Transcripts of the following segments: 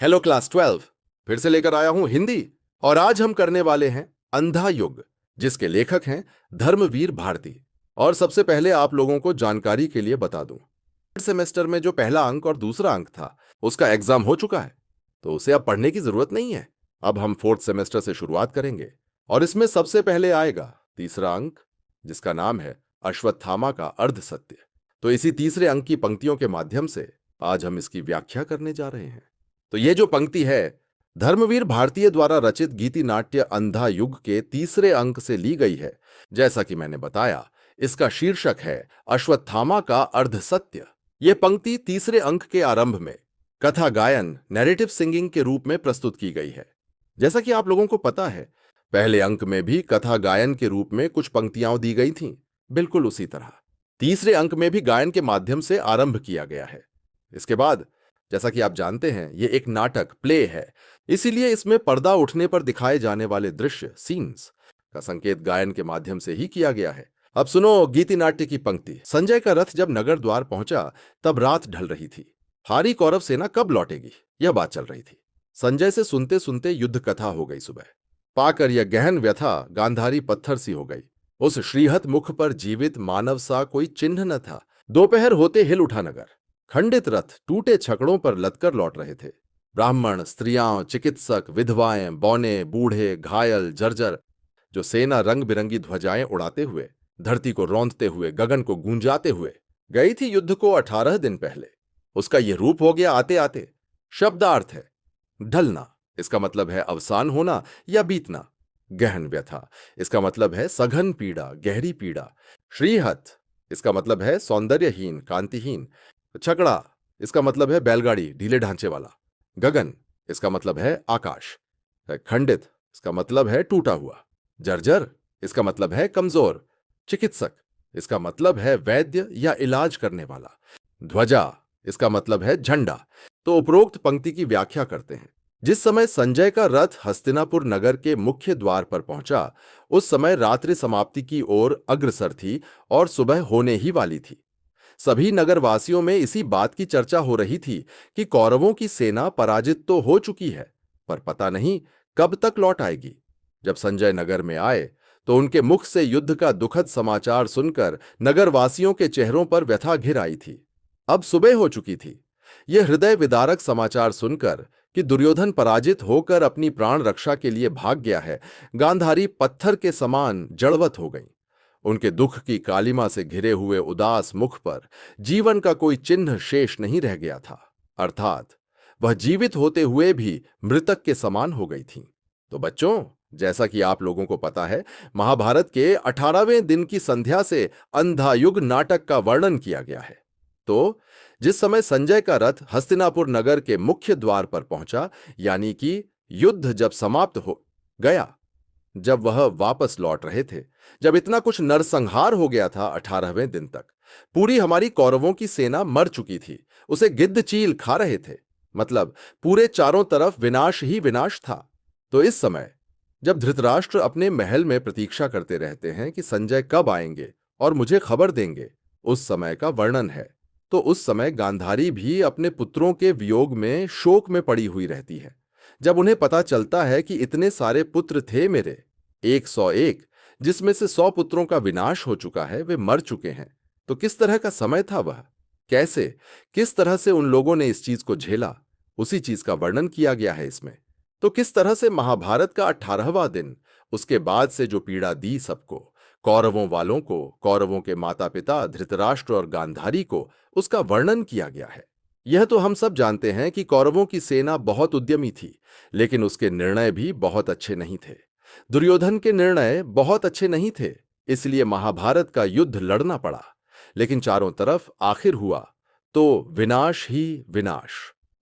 Hello class 12। फिर से लेकर आया हूं हिंदी। और आज हम करने वाले हैं अंधा युग, जिसके लेखक हैं धर्मवीर भारती। और सबसे पहले आप लोगों को जानकारी के लिए बता दूं, थर्ड सेमेस्टर में जो पहला अंक और दूसरा अंक था उसका एग्जाम हो चुका है, तो उसे अब पढ़ने की जरूरत नहीं है। अब हम फोर्थ सेमेस्टर से शुरुआत करेंगे और इसमें सबसे पहले आएगा तीसरा अंक, जिसका नाम है अश्वत्थामा का अर्ध सत्य। तो इसी तीसरे अंक की पंक्तियों के माध्यम से आज हम इसकी व्याख्या करने जा रहे हैं। तो ये जो पंक्ति है धर्मवीर भारतीय द्वारा रचित गीति नाट्य अंधा युग के तीसरे अंक से ली गई है। जैसा कि मैंने बताया, इसका शीर्षक है अश्वत्थामा का अर्ध सत्य। ये पंक्ति तीसरे अंक के आरंभ में कथा गायन नैरेटिव सिंगिंग के रूप में प्रस्तुत की गई है। जैसा कि आप लोगों को पता है, पहले अंक में भी कथा गायन के रूप में कुछ पंक्तियां दी गई थीं। बिल्कुल उसी तरह तीसरे अंक में भी गायन के माध्यम से आरंभ किया गया है। इसके बाद, जैसा कि आप जानते हैं, यह एक नाटक प्ले है, इसीलिए इसमें पर्दा उठने पर दिखाए जाने वाले दृश्य सीन्स का संकेत गायन के माध्यम से ही किया गया है। अब सुनो गीति नाट्य की पंक्ति। संजय का रथ जब नगर द्वार पहुंचा तब रात ढल रही थी। हारी कौरव सेना कब लौटेगी, यह बात चल रही थी। संजय से सुनते सुनते युद्ध कथा हो गई सुबह। पाकर यह गहन व्यथा गांधारी पत्थर सी हो गई। उस श्रीहत मुख पर जीवित मानव सा कोई चिन्ह न था। दोपहर होते हिल उठा नगर। खंडित रथ टूटे छकड़ों पर लदकर लौट रहे थे। ब्राह्मण, स्त्रियां, चिकित्सक, विधवाएं, बौने, बूढ़े, घायल, जर्जर, जो सेना रंग बिरंगी ध्वजाएं उड़ाते हुए, धरती को रौंदते हुए, गगन को गूंजाते हुए गई थी युद्ध को 18 दिन पहले, उसका यह रूप हो गया आते आते। शब्दार्थ है ढलना, इसका मतलब है अवसान होना या बीतना। गहन व्यथा, इसका मतलब है सघन पीड़ा, गहरी पीड़ा। श्रीहत, इसका मतलब है सौंदर्यहीन, कांतिहीन। छकड़ा, इसका मतलब है बैलगाड़ी, ढीले ढांचे वाला। गगन, इसका मतलब है आकाश। खंडित, इसका मतलब है टूटा हुआ। जर्जर, इसका मतलब है कमजोर। चिकित्सक, इसका मतलब है वैद्य या इलाज करने वाला। ध्वजा, इसका मतलब है झंडा। तो उपरोक्त पंक्ति की व्याख्या करते हैं। जिस समय संजय का रथ हस्तिनापुर नगर के मुख्य द्वार पर पहुंचा, उस समय रात्रि समाप्ति की ओर अग्रसर थी और सुबह होने ही वाली थी। सभी नगरवासियों में इसी बात की चर्चा हो रही थी कि कौरवों की सेना पराजित तो हो चुकी है, पर पता नहीं कब तक लौट आएगी। जब संजय नगर में आए तो उनके मुख से युद्ध का दुखद समाचार सुनकर नगरवासियों के चेहरों पर व्यथा घिर आई थी। अब सुबह हो चुकी थी। यह हृदय विदारक समाचार सुनकर कि दुर्योधन पराजित होकर अपनी प्राण रक्षा के लिए भाग गया है, गांधारी पत्थर के समान जड़वत हो गई। उनके दुख की कालिमा से घिरे हुए उदास मुख पर जीवन का कोई चिन्ह शेष नहीं रह गया था, अर्थात वह जीवित होते हुए भी मृतक के समान हो गई थीं। तो बच्चों, जैसा कि आप लोगों को पता है, महाभारत के 18वें दिन की संध्या से अंधा युग नाटक का वर्णन किया गया है। तो जिस समय संजय का रथ हस्तिनापुर नगर के मुख्य द्वार पर पहुंचा, यानी कि युद्ध जब समाप्त हो गया, जब वह वापस लौट रहे थे, जब इतना कुछ नरसंहार हो गया था 18वें दिन तक, पूरी हमारी कौरवों की सेना मर चुकी थी, उसे गिद्ध चील खा रहे थे, मतलब पूरे चारों तरफ विनाश ही विनाश था। तो इस समय जब धृतराष्ट्र अपने महल में प्रतीक्षा करते रहते हैं कि संजय कब आएंगे और मुझे खबर देंगे, उस समय का वर्णन है। तो उस समय गांधारी भी अपने पुत्रों के वियोग में शोक में पड़ी हुई रहती है। जब उन्हें पता चलता है कि इतने सारे पुत्र थे मेरे, 101, जिसमें से 100 पुत्रों का विनाश हो चुका है, वे मर चुके हैं, तो किस तरह का समय था वह, कैसे, किस तरह से उन लोगों ने इस चीज को झेला, उसी चीज का वर्णन किया गया है इसमें। तो किस तरह से महाभारत का 18वां दिन, उसके बाद से जो पीड़ा दी सबको, कौरवों वालों को, कौरवों के माता पिता धृतराष्ट्र और गांधारी को, उसका वर्णन किया गया है। यह तो हम सब जानते हैं कि कौरवों की सेना बहुत उद्यमी थी, लेकिन उसके निर्णय भी बहुत अच्छे नहीं थे। दुर्योधन के निर्णय बहुत अच्छे नहीं थे, इसलिए महाभारत का युद्ध लड़ना पड़ा। लेकिन चारों तरफ आखिर हुआ तो विनाश ही विनाश।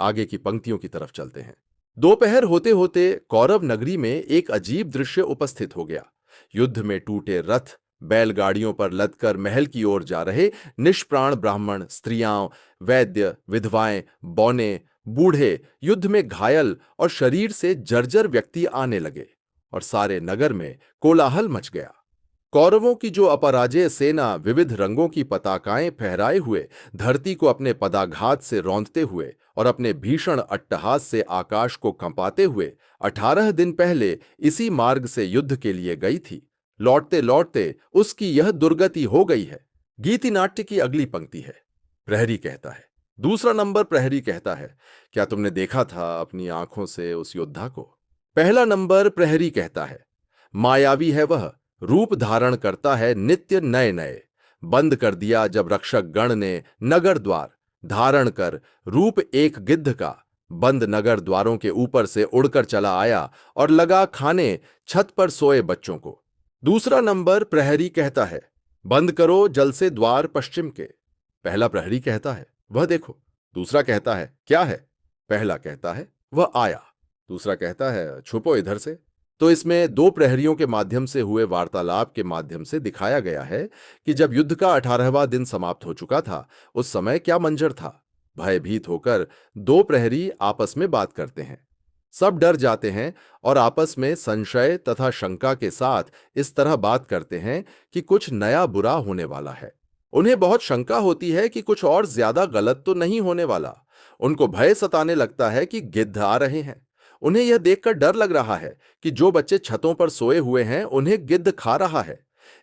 आगे की पंक्तियों की तरफ चलते हैं। दोपहर होते होते कौरव नगरी में एक अजीब दृश्य उपस्थित हो गया। युद्ध में टूटे रथ, बैलगाड़ियों पर लदकर महल की ओर जा रहे निष्प्राण ब्राह्मण, स्त्रियां, वैद्य, विधवाएं, बौने, बूढ़े, युद्ध में घायल और शरीर से जर्जर व्यक्ति आने लगे और सारे नगर में कोलाहल मच गया। कौरवों की जो अपराजेय सेना विविध रंगों की पताकाएं फहराए हुए धरती को अपने पदाघात से रौंदते हुए और अपने भीषण अट्टहास से आकाश को कंपाते हुए 18 दिन पहले इसी मार्ग से युद्ध के लिए गई थी, लौटते लौटते उसकी यह दुर्गति हो गई है। गीति नाट्य की अगली पंक्ति है। प्रहरी कहता है, दूसरा नंबर प्रहरी कहता है, क्या तुमने देखा था अपनी आंखों से उस योद्धा को? पहला नंबर प्रहरी कहता है, मायावी है वह, रूप धारण करता है नित्य नए नए। बंद कर दिया जब रक्षक गण ने नगर द्वार, धारण कर रूप एक गिद्ध का, बंद नगर द्वारों के ऊपर से उड़कर चला आया और लगा खाने छत पर सोए बच्चों को। दूसरा नंबर प्रहरी कहता है, बंद करो जल से द्वार पश्चिम के। पहला प्रहरी कहता है, वह देखो। दूसरा कहता है, क्या है? पहला कहता है, वह आया। दूसरा कहता है, छुपो इधर से। तो इसमें दो प्रहरियों के माध्यम से हुए वार्तालाप के माध्यम से दिखाया गया है कि जब युद्ध का 18वां दिन समाप्त हो चुका था, उस समय क्या मंजर था। भयभीत होकर दो प्रहरी आपस में बात करते हैं। सब डर जाते हैं और आपस में संशय तथा शंका के साथ इस तरह बात करते हैं कि कुछ नया बुरा होने वाला है। उन्हें बहुत शंका होती है कि कुछ और ज्यादा गलत तो नहीं होने वाला। उनको भय सताने लगता है कि गिद्ध आ रहे हैं। उन्हें यह देखकर डर लग रहा है कि जो बच्चे छतों पर सोए हुए हैं उन्हें गिद्ध खा रहा है।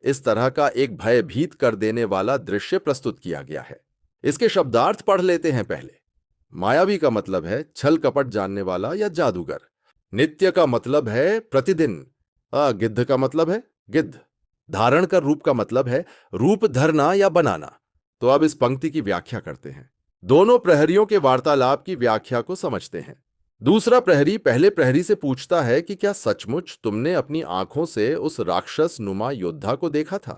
इस तरह का एक भयभीत कर देने वाला दृश्य प्रस्तुत किया गया है। इसके शब्दार्थ पढ़ लेते हैं पहले। मायावी का मतलब है छल कपट जानने वाला या जादूगर। नित्य का मतलब है प्रतिदिन। गिद्ध का मतलब है गिद्ध। धारण कर रूप का मतलब है रूप धरना या बनाना। तो अब इस पंक्ति की व्याख्या करते हैं। दोनों प्रहरियों के वार्तालाप की व्याख्या को समझते हैं। दूसरा प्रहरी पहले प्रहरी से पूछता है कि क्या सचमुच तुमने अपनी आंखों से उस राक्षस नुमा योद्धा को देखा था?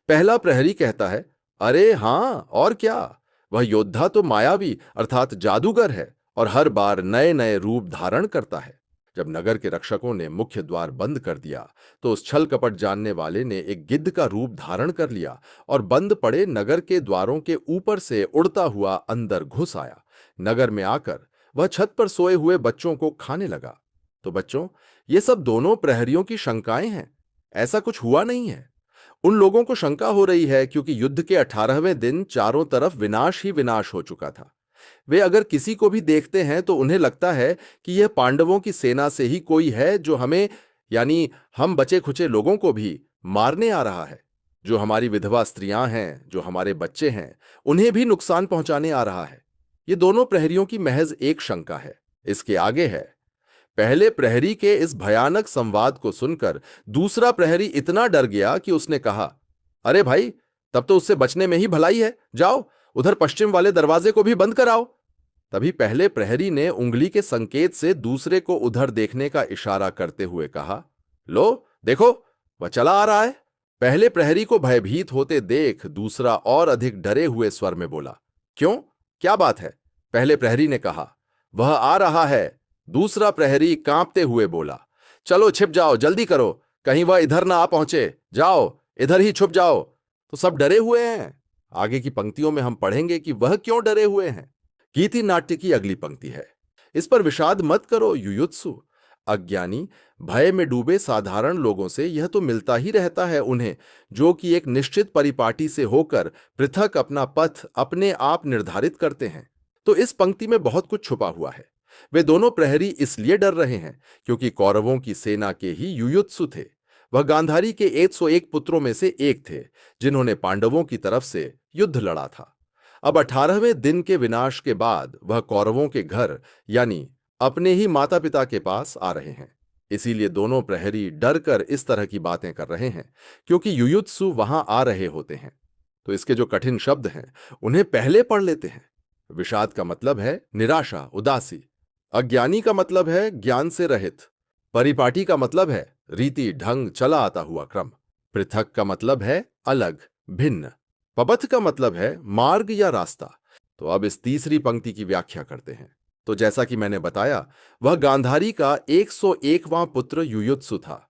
पहला प्रहरी कहता है, अरे हां, और क्या, वह योद्धा तो मायावी अर्थात जादूगर है और हर बार नए नए रूप धारण करता है। जब नगर के रक्षकों ने मुख्य द्वार बंद कर दिया तो उस छल कपट जानने वाले ने एक गिद्ध का रूप धारण कर लिया और बंद पड़े नगर के द्वारों के ऊपर से उड़ता हुआ अंदर घुस आया। नगर में आकर वह छत पर सोए हुए बच्चों को खाने लगा। तो बच्चों, ये सब दोनों प्रहरियों की शंकाएं हैं। ऐसा कुछ हुआ नहीं है। उन लोगों को शंका हो रही है क्योंकि युद्ध के 18वें दिन चारों तरफ विनाश ही विनाश हो चुका था। वे अगर किसी को भी देखते हैं तो उन्हें लगता है कि यह पांडवों की सेना से ही कोई है जो हमें, यानी हम बचे खुचे लोगों को भी मारने आ रहा है। जो हमारी विधवा स्त्रियां हैं, जो हमारे बच्चे हैं, उन्हें भी नुकसान पहुंचाने आ रहा है। ये दोनों प्रहरियों की महज एक शंका है। इसके आगे है, पहले प्रहरी के इस भयानक संवाद को सुनकर दूसरा प्रहरी इतना डर गया कि उसने कहा, अरे भाई, तब तो उससे बचने में ही भलाई है। जाओ उधर पश्चिम वाले दरवाजे को भी बंद कराओ। तभी पहले प्रहरी ने उंगली के संकेत से दूसरे को उधर देखने का इशारा करते हुए कहा, लो देखो, वह चला आ रहा है। पहले प्रहरी को भयभीत होते देख दूसरा और अधिक डरे हुए स्वर में बोला, क्यों, क्या बात है? पहले प्रहरी ने कहा, वह आ रहा है। दूसरा प्रहरी कांपते हुए बोला, चलो छिप जाओ, जल्दी करो, कहीं वह इधर ना आ पहुंचे। जाओ, इधर ही छुप जाओ। तो सब डरे हुए हैं। आगे की पंक्तियों में हम पढ़ेंगे कि वह क्यों डरे हुए हैं। गीति नाट्य की अगली पंक्ति है, इस पर विषाद मत करो युयुत्सु। अज्ञानी भय में डूबे साधारण लोगों से यह तो मिलता ही रहता है उन्हें, जो कि एक निश्चित परिपाटी से होकर पृथक अपना पथ अपने आप निर्धारित करते हैं। तो इस पंक्ति में बहुत कुछ छुपा हुआ है। वे दोनों प्रहरी इसलिए डर रहे हैं क्योंकि कौरवों की सेना के ही युयुत्सु थे। वह गांधारी के 101 पुत्रों में से एक थे जिन्होंने पांडवों की तरफ से युद्ध लड़ा था। अब 18वें दिन के विनाश के बाद वह कौरवों के घर, यानी अपने ही माता पिता के पास आ रहे हैं। इसीलिए दोनों प्रहरी डर कर इस तरह की बातें कर रहे हैं क्योंकि युयुत्सु वहां आ रहे होते हैं। तो इसके जो कठिन शब्द हैं उन्हें पहले पढ़ लेते हैं। विषाद का मतलब है निराशा, उदासी। अज्ञानी का मतलब है ज्ञान से रहित। परिपाटी का मतलब है रीति ढंग, चला आता हुआ क्रम। पृथक का मतलब है अलग, भिन्न। पबथ का मतलब है मार्ग या रास्ता। तो अब इस तीसरी पंक्ति की व्याख्या करते हैं। तो जैसा कि मैंने बताया, वह गांधारी का 101वां पुत्र युयुत्सु था।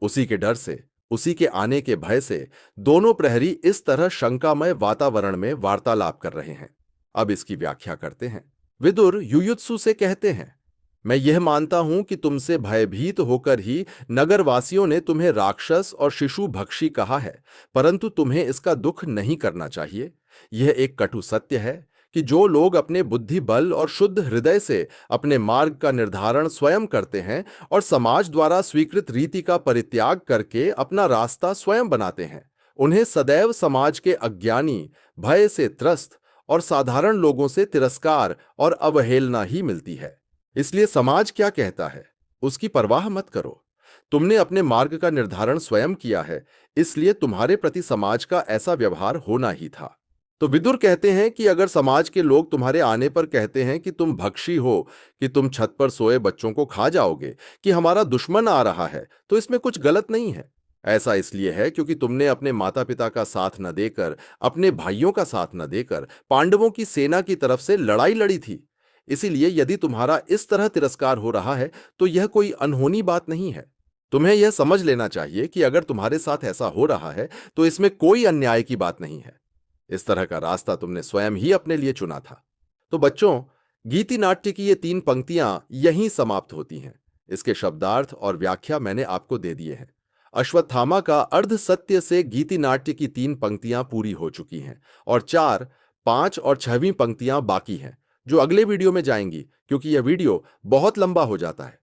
उसी के डर से, उसी के आने के भय से दोनों प्रहरी इस तरह शंकामय वातावरण में वार्तालाप कर रहे हैं। अब इसकी व्याख्या करते हैं। विदुर युयुत्सु से कहते हैं, मैं यह मानता हूं कि तुमसे भयभीत होकर ही नगरवासियों ने तुम्हें राक्षस और शिशु भक्षी कहा है, परंतु तुम्हें इसका दुख नहीं करना चाहिए। यह एक कटु सत्य है कि जो लोग अपने बुद्धि बल और शुद्ध हृदय से अपने मार्ग का निर्धारण स्वयं करते हैं और समाज द्वारा स्वीकृत रीति का परित्याग करके अपना रास्ता स्वयं बनाते हैं, उन्हें सदैव समाज के अज्ञानी, भय से त्रस्त और साधारण लोगों से तिरस्कार और अवहेलना ही मिलती है। इसलिए समाज क्या कहता है, उसकी परवाह मत करो। तुमने अपने मार्ग का निर्धारण स्वयं किया है, इसलिए तुम्हारे प्रति समाज का ऐसा व्यवहार होना ही था। तो विदुर कहते हैं कि अगर समाज के लोग तुम्हारे आने पर कहते हैं कि तुम भक्षी हो, कि तुम छत पर सोए बच्चों को खा जाओगे, कि हमारा दुश्मन आ रहा है, तो इसमें कुछ गलत नहीं है। ऐसा इसलिए है क्योंकि तुमने अपने माता पिता का साथ न देकर, अपने भाइयों का साथ न देकर पांडवों की सेना की तरफ से लड़ाई लड़ी थी। इसीलिए यदि तुम्हारा इस तरह तिरस्कार हो रहा है तो यह कोई अनहोनी बात नहीं है। तुम्हें यह समझ लेना चाहिए कि अगर तुम्हारे साथ ऐसा हो रहा है तो इसमें कोई अन्याय की बात नहीं है। इस तरह का रास्ता तुमने स्वयं ही अपने लिए चुना था। तो बच्चों, गीति नाट्य की ये 3 पंक्तियां यहीं समाप्त होती हैं। इसके शब्दार्थ और व्याख्या मैंने आपको दे दिए हैं। अश्वत्थामा का अर्ध सत्य से गीति नाट्य की 3 पंक्तियां पूरी हो चुकी हैं और 4, 5 और 6वीं पंक्तियां बाकी हैं, जो अगले वीडियो में जाएंगी, क्योंकि यह वीडियो बहुत लंबा हो जाता है।